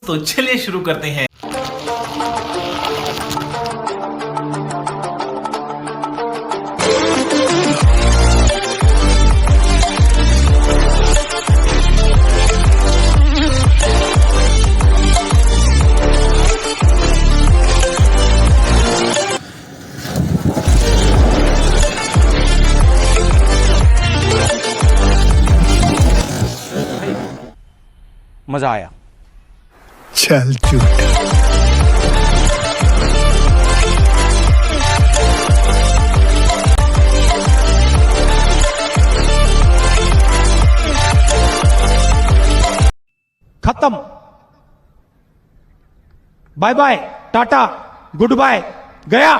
तो चलिए शुरू करते हैं। मजा आया। चल झूठ। खत्म। Bye bye, tata, goodbye, गया।